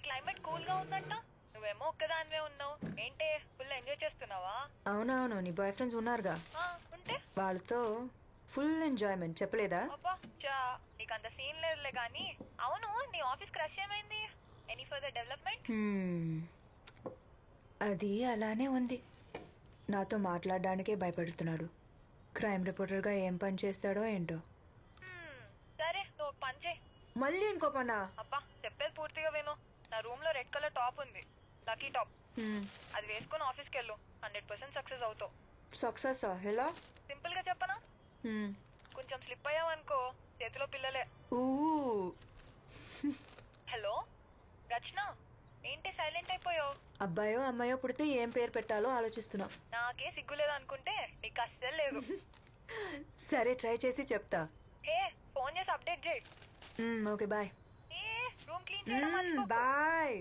Climate cool గా ఉందంట. నువ్వేమో ఒక్కదానివే ఉన్నావు. ఏంటే ఫుల్ ఎంజాయ్ చేస్తున్నావా? అవునవును, నీ బాయ్ ఫ్రెండ్స్ ఉన్నారుగా, ఉంటే వాళ్ళతో ఫుల్ ఎంజాయ్మెంట్. చెప్పలేదా? అబ్బా చా, నీకంత సీన్ లేదులే కానీ. అవును, నీ ఆఫీస్ క్రష్ ఏమైంది? Any further development? అది అలానే ఉంది. నాతో మాట్లాడడానికే భయపడుతున్నాడు. క్రైమ్ రిపోర్టర్గా ఏం పని చేస్తాడో ఏంటో. సరే, నువ్వు పని చేయి. మళ్ళీ ఇంకో పనా? అబ్బా చెప్పేది పూర్తిగా విను. నా రూమ్ లో రెడ్ కలర్ టాప్ ఉంది, లక్కీ టాప్. అది వేసుకుని ఆఫీస్కి వెళ్ళు, 100% సక్సెస్ అవుతావు. సక్సెస్ ఎలా? సింపుల్ గా చెప్పనా? కొంచెం స్లిప్ అయ్యావనుకో, చేతిలో పిల్లలే. హలో రచన, ఏంటి సైలెంట్ అయిపోయావు? అబ్బాయో అమ్మాయో పుడితే ఏం పేరు పెట్టాలో ఆలోచిస్తున్నా. నాకే సిగ్గులేదు అనుకుంటే నీకు అస్సలు లేదు. సరే, ట్రై చేసి చెప్తా. హే, ఫోన్ చేసి అప్డేట్ చేయి. Okay, bye. రూమ్ క్లీన్ చేయడం మర్చిపోకు. బాయ్.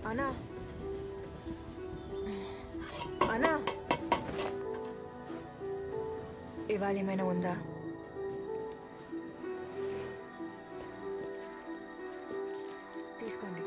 అన్నా, అన్నా, ఇవాళ ఏమైనా ఉందా? తీసుకోండి.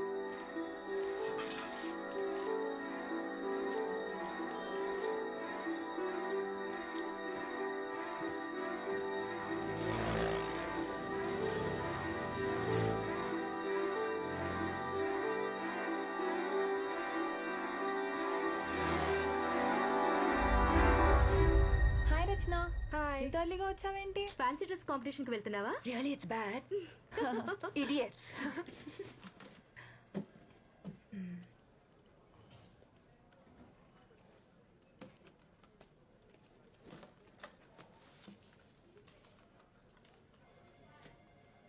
హాయ్. ఇంత ఎర్లీగా వచ్చావేంటి? ఫ్యాన్సీ డ్రెస్ కాంపిటీషన్ కి వెళ్తున్నావా? Really it's bad. Idiots.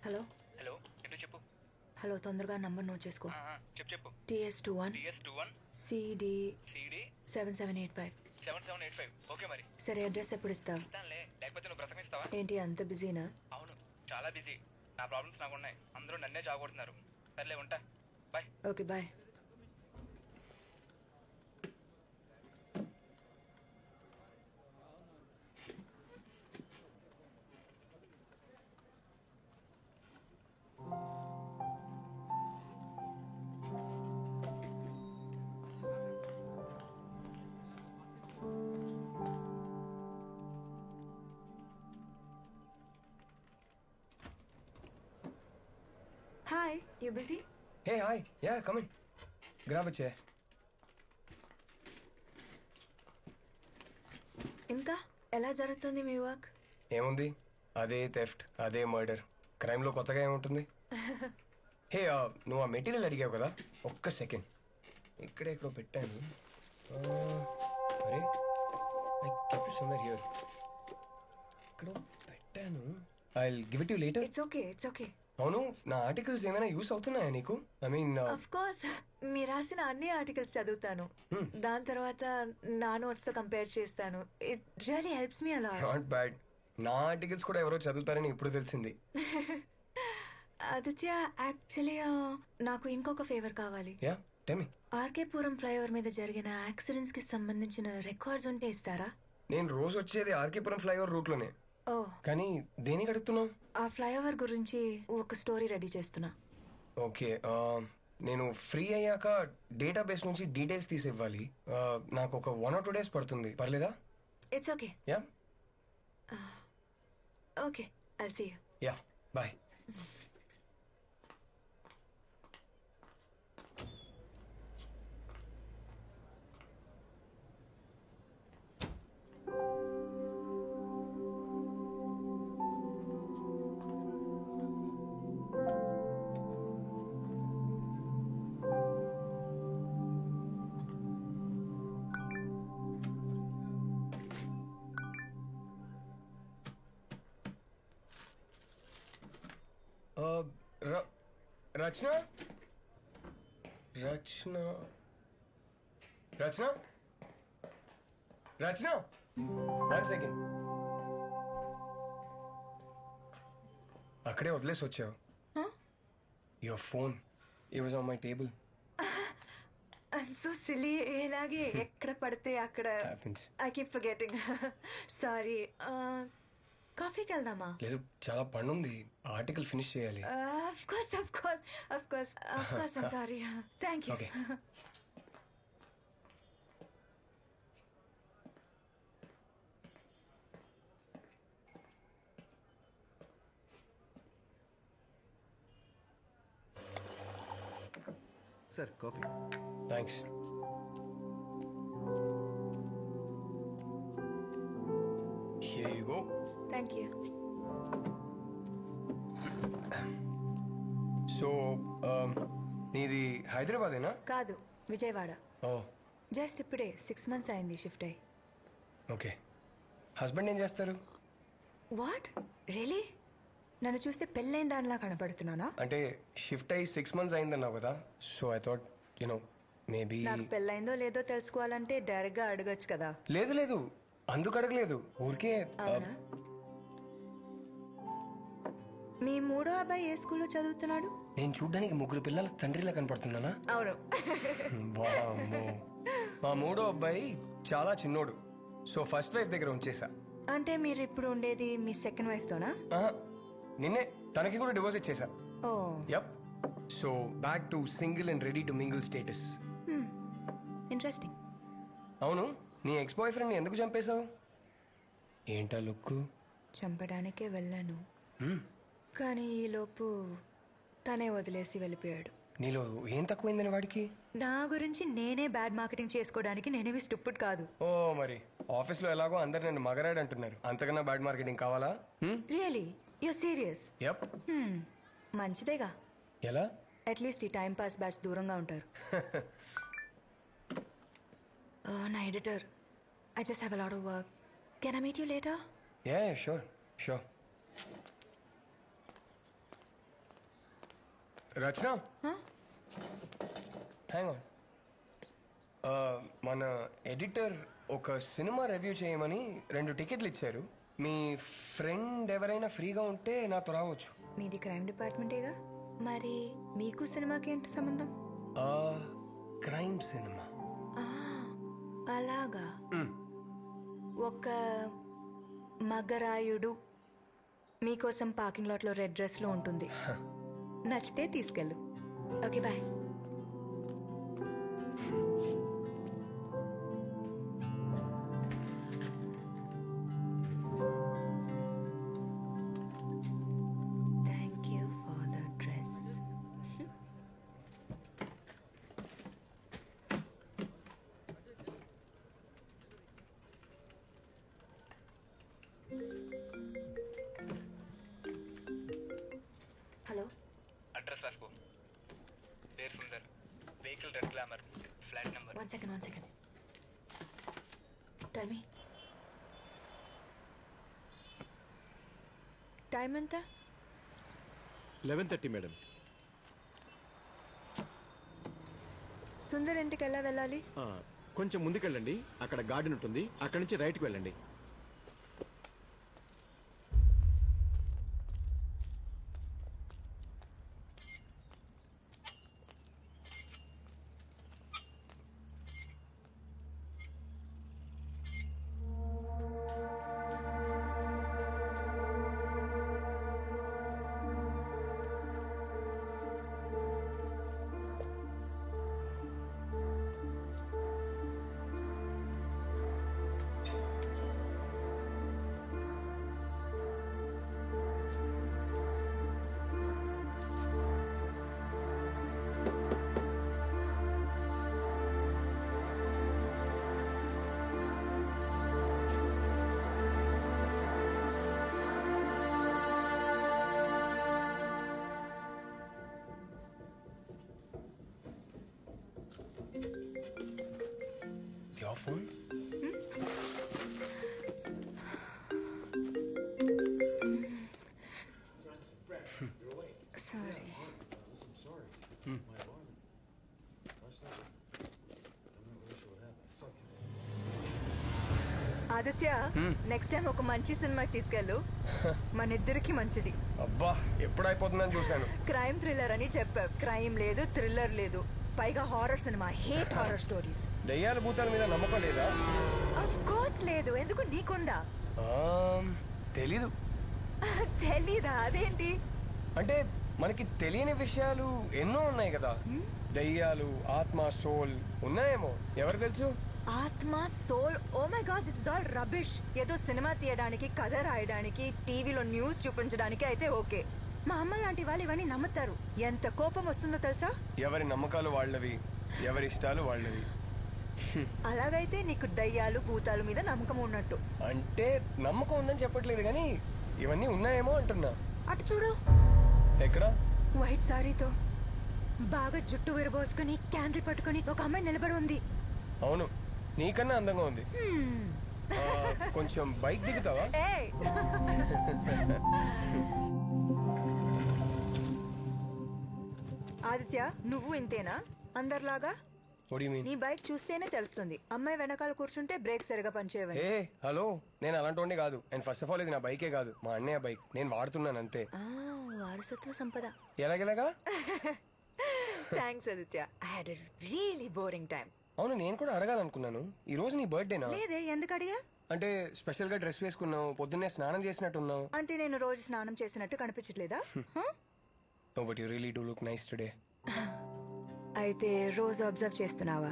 Hello hello, ఏంటో చెప్పు. హలో, తొందరగా నంబర్ నోట్ చేసుకో. చెప్పు. TS21 CD 7785. 7785. ఓకే మరి. సరే, అడ్రస్ ఎప్పుడు ఇస్తావు? ఇస్తానులే, లేకపోతే నువ్వు బ్రతకనిస్తావా? ఏంటి అంత బిజీనా? అవును, చాలా బిజీ. నా ప్రాబ్లమ్స్ నాకు ఉన్నాయి. అందరూ నన్నే జాగొడుతున్నారు. సర్లే, ఉంటా. Bye. Okay, bye. Hi, you busy? Hey, hi. Yeah, come in. Grab a chair. ఇంకా ఎలా జరుగుతుంది మీ వర్క్? ఏముంది, అదే థెఫ్ట్, అదే మర్డర్. క్రైమ్లో కొత్తగా ఏముంటుంది? హే, నువ్వు ఆ మెటీరియల్ అడిగావు కదా, ఒక్క సెకండ్. ఇక్కడెక్కడో పెట్టాను. అరే, I kept it somewhere here. ఇక్కడో పెట్టాను. I'll give it you later. It's okay, it's okay. అవును, నా ఆర్టికల్స్ ఏమైనా యూస్ అవుతున్నాయా నీకు? ఐ మీన్, ఆఫ్ కోర్స్, మీరు రాసిన అన్ని ఆర్టికల్స్ చదువుతాను. దాని తర్వాత నా నోట్స్ తో కంపేర్ చేస్తాను. It really helps me a lot. Not bad. నా ఆర్టికల్స్ కూడా ఎవరో చదువుతారని ఇప్పుడు తెలిసింది. ఆదిత్య, యాక్చువల్లీ నాకు ఇంకొక ఫేవర్ కావాలి. Yeah, tell me. RK Puram flyover మీద జరిగిన యాక్సిడెంట్స్ కి సంబంధించిన రికార్డ్స్ ఉంటే ఇస్తారా? నేను రోజు వచ్చేది ఆర్కేపురం ఫ్లైఓవర్ రూట్ లోనే. ఓ, కానీ దేనికి అడుగుతున్నావు? ఆ ఫ్లైఓవర్ గురించి ఒక స్టోరీ రెడీ చేస్తున్నా. ఓకే, నేను ఫ్రీ అయ్యాక డేటాబేస్ నుంచి డీటెయిల్స్ తీసి ఇవ్వాలి. నాకు ఒక 1 or 2 days పడుతుంది, పర్లేదా? It's okay. Yeah okay, I'll see you. Yeah, bye. Rachana Rachana Rachana Rachana 1 second. అక్కడే వదిలేసి వచ్చావు. Your phone it was on my table. I'm so silly. ఇలాగే ఎక్కడ పడితే అక్కడ happens. I keep forgetting. Sorry. కాఫీకి వెళ్దామా? లేదు, చాలా పని ఉంది, ఆర్టికల్ ఫినిష్ చేయాలి. Of course I'm sorry. Thank you. Okay. Sir coffee. Thanks. Here you go. Thank you. So నీది హైదరాబాదేనా? కాదు, విజయవాడ. ఓ జస్ట్ ఇప్పుడే 6 months అయింది షిఫ్ట్ అయ్యి. ఓకే. హస్బెండ్ ఏం చేస్తారు? What really? నన్ను చూస్తే పెళ్ళైన దానిలా కనపడుతున్నానా? అంటే షిఫ్ట్ అయ్యి 6 months అయిందన్నావు కదా, సో ఐ థాట్ మేబీ. నాకు పెళ్ళైందో లేదో తెలుసుకోవాలంటే డైరెక్ట్ గా అడగచ్చు కదా. లేదు లేదు, అందుకు అడగలేదు, ఊరికే. అవునా? మీ మూడో అబ్బాయి ఏ స్కూల్లో చదువుతున్నాడు? నేను చూడ్డానికి 3 పిల్లల తండ్రిలా కనపడుతున్నానా? అవును. వామ్మో. మా మూడో అబ్బాయి చాలా చిన్నోడు, సో ఫస్ట్ వైఫ్ దగ్గర ఉంచేసా. అంటే మీరు ఇప్పుడు ఉండేది మీ సెకండ్ వైఫ్ తోనా? ఆహా, నిన్నే తనకి కూడా డివోర్స్ ఇచ్చేసా. Oh, yup. So back to single and ready to mingle status. Interesting. అవును, నీ ఎక్స్ బాయ్ ఫ్రెండ్ని ఎందుకు చంపేశావు? ఏంటా లుక్కు? చంపడానికే వెళ్ళాను, కానీ ఈలోపు తనే వదిలేసి వెళ్ళిపోయాడు. నీలో ఏం తక్కువైందని వాడికి? నా గురించి నేనే బ్యాడ్ మార్కెటింగ్ చేసుకోవడానికి నేనేవి స్టూపిడ్ కాదు. ఓ మరి ఆఫీస్లో ఎలాగో అందరు నన్ను మగరాడు అంటున్నారు, అంతకన్నా బ్యాడ్ మార్కెటింగ్ కావాలా? Really you serious? యప్. మంచిదేగా, ఎలా? అట్లీస్ట్ ఈ టైం పాస్ బ్యాచ్ దూరంగా ఉంటారు. నా editor, I just have a lot of work. Can I meet you later? Yeah sure sure. Rachana, hang on. మన ఎడిటర్ ఒక సినిమా రివ్యూ చేయమని 2 టికెట్లు ఇచ్చారు. మీ ఫ్రెండ్ ఎవరైనా ఫ్రీగా ఉంటే నాతో రావచ్చు. మీది క్రైమ్ డిపార్ట్మెంటేగా, మరి మీకు సినిమాకి ఏంటి సంబంధం? Crime cinema. అలాగా. ఒక మగరాయుడు మీకోసం పార్కింగ్ లాట్లో రెడ్ డ్రెస్లో ఉంటుంది. నచ్చితే తీసుకెళ్ళు. Okay bye. Thank you for the dress. Hello, address రాసుకో. పేరు Sundar, vehicle red glamour, flat number. One second. Tell me time ఎంత? 11:30 మేడం. సుందర్ ఇంటికి ఎలా వెళ్ళాలి? కొంచెం ముందుకెళ్ళండి, అక్కడ గార్డెన్ ఉంటుంది, అక్కడ నుంచి రైట్కి వెళ్ళండి. నా phone sorry. Aditya, next time ఒక మంచి సినిమాకి తీసుకెళ్ళు. మన ఇద్దరికి మంచిది. అబ్బా ఎప్పుడు అయిపోతుందని చూశాను. క్రైమ్ థ్రిల్లర్ అని చెప్పావు. క్రైమ్ లేదు, థ్రిల్లర్ లేదు, పైగా horror cinema. Hate horror stories. దయ్యాల భూతాల మీద నమ్మకం లేదా? ఆఫ్ కోర్స్ లేదు. ఎందుకు, నీకుందా? తెలీదు. తెలీదా? అదేంటి? అంటే మనకి తెలియని విషయాలు ఎన్నో ఉన్నాయి కదా. దయ్యాలు, ఆత్మ, సోల్ ఉన్నాయేమో, ఎవరు తెలుసు? ఆత్మ, soul, oh my god, this is all rubbish. ఏదో సినిమా తీయడానికి, కథ రాయడానికి, టీవీలో న్యూస్ చూపించడానికి అయితే ఓకే. మా అమ్మ లాంటి వాళ్ళు ఇవన్నీ నమ్ముతారు. ఎంత కోపం వస్తుందో తెలుసా? ఎవరి నమ్మకాలు వాళ్ళవి, ఎవరి ఇష్టాలు వాళ్ళవి. అలాగైతే నీకు దయ్యాలు, భూతాలు మీద నమ్మకం ఉన్నట్టు. అంటే నమ్మకం ఉందని చెప్పట్లేదు కానీ ఇవన్నీ ఉన్నాయేమో అంటున్నా. అటు చూడు. ఎక్కడ? వైట్ సారీతో బాగా జుట్టు విరబోసుకుని, క్యాండిల్ పట్టుకుని ఒక అమ్మాయి నిలబడి ఉంది. అవును, నీకన్నా అందంగా ఉంది. కొంచెం బైక్ దిగుతావా? ఏయ్! ఆదిత్య, నువ్వు ఇంతేనా అందరిలాగా? What do you mean? నీ బైక్ చూస్తేనే తెలుస్తుంది. అమ్మాయి వెనకాల కూర్చుంటే బ్రేక్ సరిగా పనిచేయవని. ఏ హలో, నేను అలాంటి కాదు. అండ్ ఫస్ట్ ఆఫ్ ఆల్ ఇది నా బైకే కాదు, మా అన్నయ్య బైక్. నేను వాడుతున్నాను అంతే. వారసత్వ సంపద. ఎలాగెలాగా? Thanks Aditya. I had a really boring time. అవును, నేను కూడా అడగాలనుకున్నాను. ఈ రోజు నీ బర్త్డేనా? లేదే, ఎందుకు అడిగా? అంటే స్పెషల్ గా డ్రెస్ వేసుకున్నావు, పొద్దున్నే స్నానం చేసినట్టున్నావు. అంటే నేను రోజు స్నానం చేసినట్టు కనిపించట్లేదా? But you really do look nice today. అయితే రోజు అబ్జర్వ్ చేస్తున్నావా?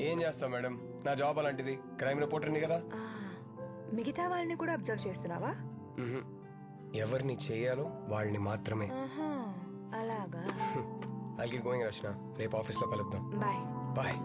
ఏం చేస్తావు మేడం, నా జాబ్ అలాంటిది. క్రైమ్ రిపోర్టర్ని కదా. మిగతా వాళ్ళని కూడా అబ్జర్వ్ చేస్తున్నావా? ఎవరిని చేయాలో వాళ్ళని మాత్రమే. అలాగా. ఐల్ గెట్ గోయింగ్ రచన. రేపు ఆఫీస్లో కలుద్దాం. బాయ్. బాయ్.